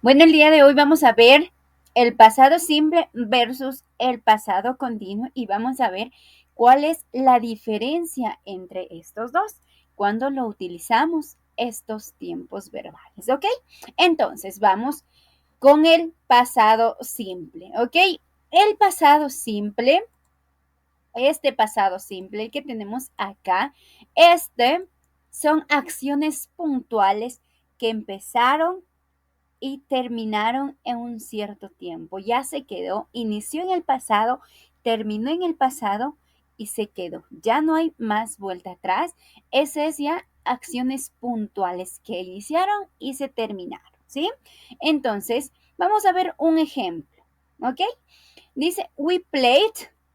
Bueno, el día de hoy vamos a ver el pasado simple versus el pasado continuo y vamos a ver cuál es la diferencia entre estos dos cuando lo utilizamos estos tiempos verbales, ¿ok? Entonces, vamos con el pasado simple, ¿ok? El pasado simple, este pasado simple que tenemos acá, son acciones puntuales que empezaron y terminaron en un cierto tiempo. Ya se quedó, inició en el pasado, terminó en el pasado y se quedó. Ya no hay más vuelta atrás. Esas es ya acciones puntuales que iniciaron y se terminaron, ¿sí? Entonces, vamos a ver un ejemplo, ¿ok? Dice, we played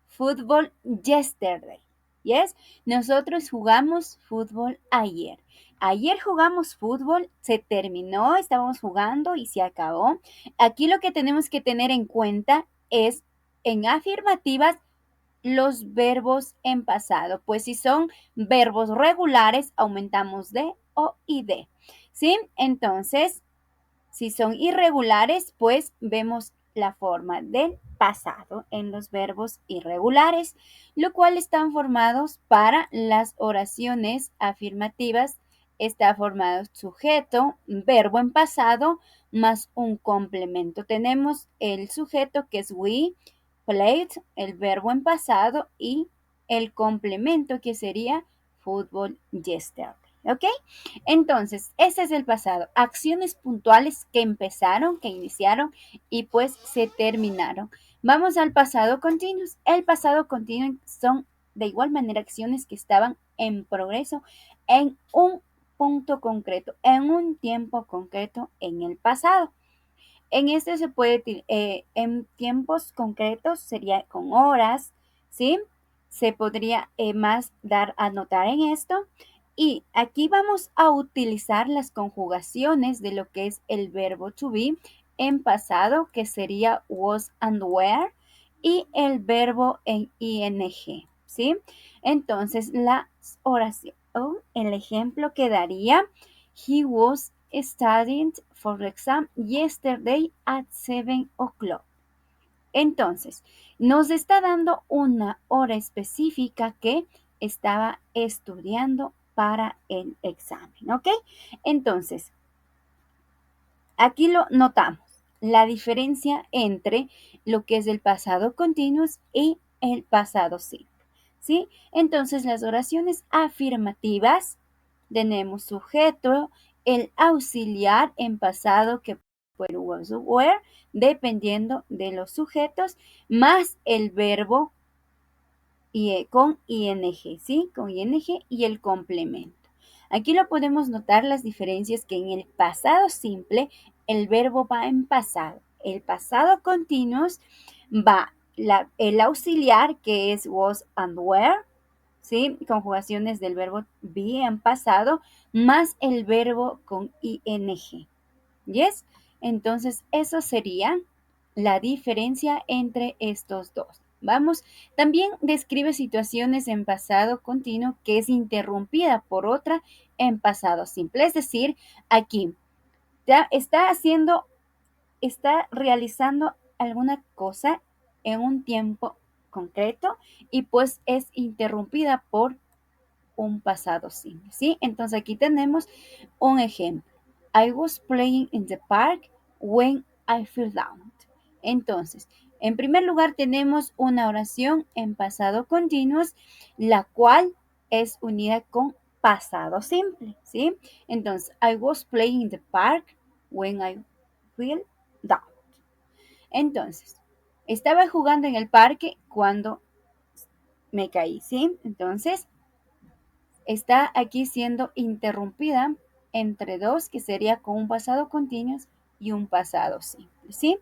football yesterday. Yes, nosotros jugamos fútbol ayer. Ayer jugamos fútbol, se terminó, estábamos jugando y se acabó. Aquí lo que tenemos que tener en cuenta es en afirmativas los verbos en pasado. Pues si son verbos regulares, aumentamos de o y de. ¿Sí? Entonces, si son irregulares, pues vemos la forma del pasado en los verbos irregulares, lo cual están formados para las oraciones afirmativas. Está formado sujeto, verbo en pasado, más un complemento. Tenemos el sujeto que es we, played, el verbo en pasado y el complemento que sería football yesterday. ¿Ok? Entonces, ese es el pasado. Acciones puntuales que empezaron, que iniciaron y pues se terminaron. Vamos al pasado continuo. El pasado continuo son de igual manera acciones que estaban en progreso en un punto concreto, en un tiempo concreto en el pasado. En este se puede, en tiempos concretos sería con horas, ¿sí? Se podría más dar a notar en esto. Y aquí vamos a utilizar las conjugaciones de lo que es el verbo to be en pasado, que sería was and were, y el verbo en ing, ¿sí? Entonces, la oración, el ejemplo quedaría, he was studying for the exam yesterday at 7 o'clock. Entonces, nos está dando una hora específica que estaba estudiando para el examen, ¿ok? Entonces, aquí lo notamos, la diferencia entre lo que es el pasado continuous y el pasado simple, ¿sí? Entonces, las oraciones afirmativas tenemos sujeto, el auxiliar en pasado que puede was o were, dependiendo de los sujetos, más el verbo y, con ing, ¿sí? Con ing y el complemento. Aquí lo podemos notar las diferencias que en el pasado simple el verbo va en pasado. El pasado continuous va el auxiliar que es was and were, ¿sí? Conjugaciones del verbo be en pasado, más el verbo con ing. ¿Yes? Entonces, eso sería la diferencia entre estos dos. Vamos, también describe situaciones en pasado continuo que es interrumpida por otra en pasado simple. Es decir, aquí ya está realizando alguna cosa en un tiempo concreto y pues es interrumpida por un pasado simple, ¿sí? Entonces aquí tenemos un ejemplo. I was playing in the park when I fell down. Entonces, en primer lugar tenemos una oración en pasado continuo, la cual es unida con pasado simple, ¿sí? Entonces, I was playing in the park when I fell down. Entonces, estaba jugando en el parque cuando me caí, ¿sí? Entonces, está aquí siendo interrumpida entre dos, que sería con un pasado continuo y un pasado simple, ¿sí?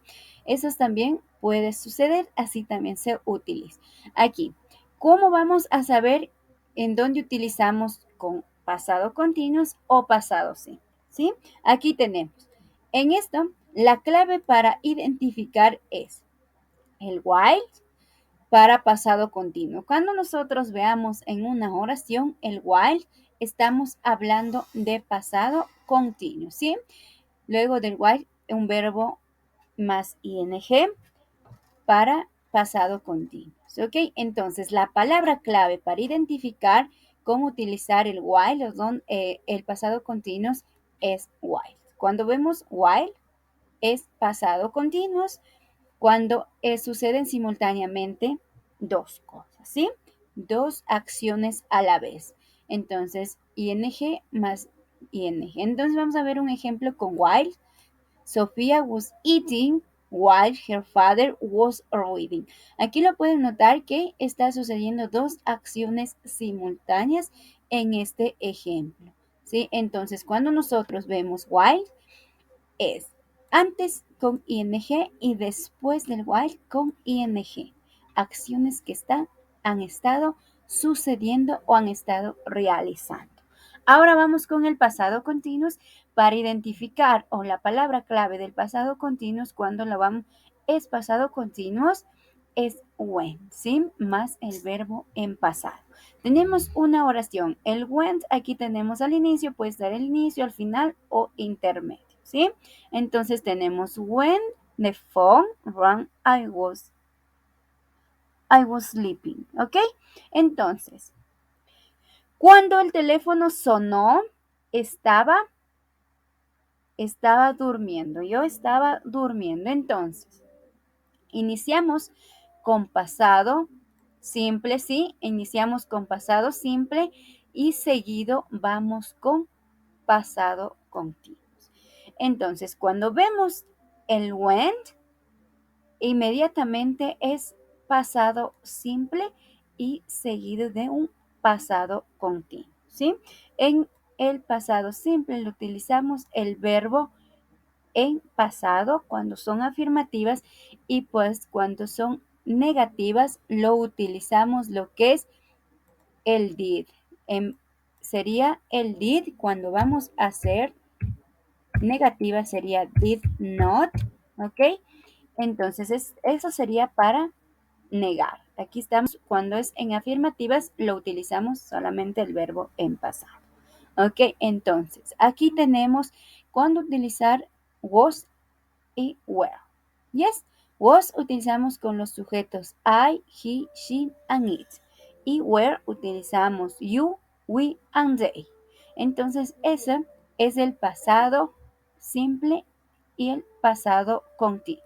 Eso también puede suceder, así también se utiliza. Aquí, ¿cómo vamos a saber en dónde utilizamos con pasado continuo o pasado simple? ¿Sí? Aquí tenemos. En esto, la clave para identificar es el while, para pasado continuo. Cuando nosotros veamos en una oración el while, estamos hablando de pasado continuo, ¿sí? Luego del while un verbo más ing para pasado continuo. ¿Ok? Entonces, la palabra clave para identificar cómo utilizar el while o el pasado continuo es while. Cuando vemos while, es pasado continuos cuando suceden simultáneamente dos cosas, ¿sí? Dos acciones a la vez. Entonces, ing más ing. Entonces, vamos a ver un ejemplo con while. Sofía was eating while her father was reading. Aquí lo pueden notar que está sucediendo dos acciones simultáneas en este ejemplo, ¿sí? Entonces, cuando nosotros vemos while, es antes con ing y después del while con ing. Acciones que han estado sucediendo o han estado realizando. Ahora vamos con el pasado continuo para identificar o la palabra clave del pasado continuo cuando la vamos es pasado continuo es when, ¿sí? Más el verbo en pasado. Tenemos una oración. El when aquí tenemos al inicio, puede ser el inicio, al final o intermedio, ¿sí? Entonces tenemos when the phone rang, I was sleeping, ¿ok? Entonces, cuando el teléfono sonó, estaba durmiendo. Yo estaba durmiendo. Entonces, iniciamos con pasado simple, ¿sí? Iniciamos con pasado simple y seguido vamos con pasado continuo. Entonces, cuando vemos el went, inmediatamente es pasado simple y seguido de un pasado continuo, ¿sí? En el pasado simple lo utilizamos el verbo en pasado cuando son afirmativas y pues cuando son negativas lo utilizamos lo que es el did. Sería el did cuando vamos a hacer negativa sería did not, ¿ok? Entonces eso sería para negar. Aquí estamos, cuando es en afirmativas lo utilizamos solamente el verbo en pasado. ¿Ok? Entonces, aquí tenemos cuando utilizar was y were. Yes, was utilizamos con los sujetos I, he, she, and it. Y were utilizamos you, we, and they. Entonces, ese es el pasado simple y el pasado continuo.